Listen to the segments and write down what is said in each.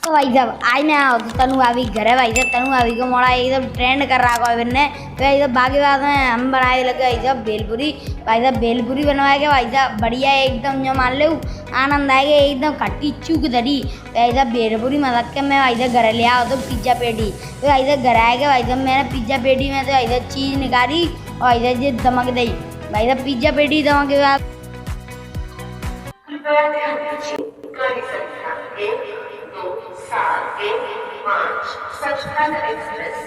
तो भाई साहब आज मैं आओ तो तनु अभी घर है भाई साहब। तनु अभी को मोड़ा एकदम ट्रेंड कर रहा है ने तो एकदम बाकी बात में हम बनाए लगे भाई साहब भेलपुरी। भाई साहब भेलपुरी बनवाए के भाई साहब बढ़िया एकदम जो मान लो आनंद आएगा एकदम खट्टी चूक धरी। भाई साहब भेलपुरी मदद के मैं भाई साहब घर ले आओ तो पिज्जा पेटी तो भाई साहब घर आएगा भाई साहब मैंने पिज्जा पेटी में तो भाई साहब चीज़ निकाली और भाई साहब ये दमक दी भाई साहब पिज्जा पेटी दमक के बाद सचखंड एक्सप्रेस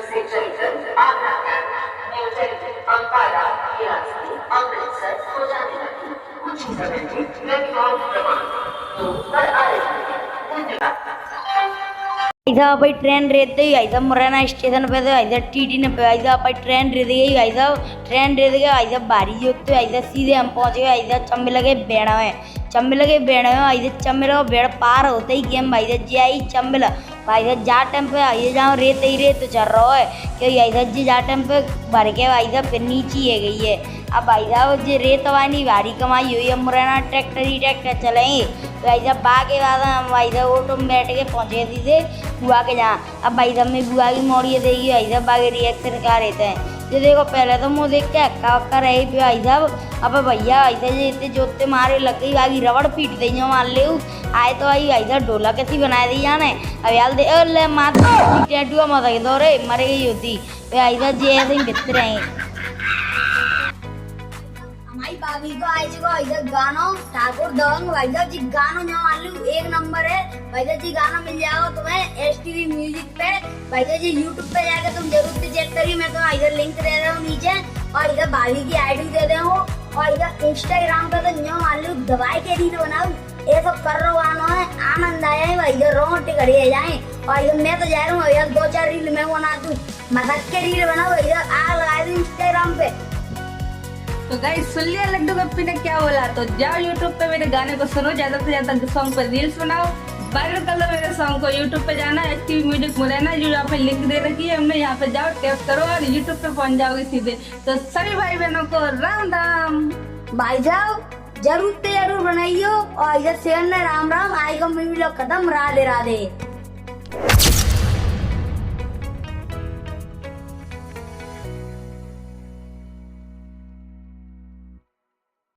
से चलकर आगरा न्यू दिल्ली अंबाला रियासी अमृतसर हो जाने लगी। कुछ ही समय में प्लेटफॉर्म क्रमांक 2 पर आ रही है। धन्यवाद। ऐसा भाई ट्रेन रहते ही ऐसा मुरैना स्टेशन पे तो ऐसा टीटी ने ऐसा भाई ट्रेन रह गई ऐसा ट्रेन रह गया ऐसा बारी होते ऐसा सीधे हम पहुँच गए ऐसा चम्बे लगे बेड़ा में ऐसे चम्बे लगे बेड़ पार होते ही गेम भाई साहब जी आई चम्बे भाई साहब जा टाइम पे ये जाओ रेत ही रेत चल रहा है क्योंकि भाई साहब जी जा टाइम पे भर के भाई साहब फिर नीचे ही गई है। अब भाई साहब जी रेत वाली भारी कमाई हुई है मुरैना ट्रैक्टर चलेंगे तो भाई साहब बा के बाद हम भाई साहब ऑटो में बैठ के पहुँचे सीधे बुआ के जहाँ। अब भाई साहब में बुआ की मोड़िए देगी भाई साहब बाकी रिएक्शन क्या रहते हैं जो देखो पहले तो मुँह देख के हक्का रही पे भाई साहब। अब भैया भाई साहब जी इतने जोते मारे लग गई बाकी रबड़ पीट दी मान ले आए तो भाई साहब डोला कैसी बना दी जाने। अब यार दे ले माता टैटू मत दो रे मर गई होती भाई साहब जी ऐसे ही बिकते रहेंगे। हमारी भाभी को आई जी को इधर गानो ठाकुर दबंग भाई साहब जी गानो जो मान लो एक नंबर है भाई साहब जी गाना मिल जाएगा तुम्हें एसटीवी म्यूजिक पे भाई साहब जी यूट्यूब पे जाकर तुम जरूर से चेक करिए। मैं तो इधर लिंक दे रहा हूँ नीचे और इधर भाभी की आईडी दे रहा हूँ और इधर इंस्टाग्राम पे तो जो मान लो दवाई के रील बनाओ ये सब कर रहा गाना है आनंद आया है भाई इधर रोटी खड़ी जाए और इधर मैं तो जा रहा हूँ यार 2-4 रील मैं बना दूँ मजाक के रील बनाओ इधर आग लगा दूँ इंस्टाग्राम पे। तो गाइस सुन लिया लड्डू गप्पी ने क्या बोला तो जाओ यूट्यूब पे मेरे गाने को सुनो ज्यादा से ज्यादा सॉन्ग पर रील्स बनाओ वायरल कर लो मेरे सॉन्ग को। यूट्यूब पे जाना एसटीवी म्यूजिक मुरैना जो यहाँ पे लिंक दे रखी है हमने यहाँ पे जाओ टैप करो और यूट्यूब पे पहुंच जाओगे सीधे। तो सभी भाई बहनों को राम राम भाई साहब जरूर बनाइयो और इधर शेर ने राम राम आई को मिलो खत्म राधे राधे।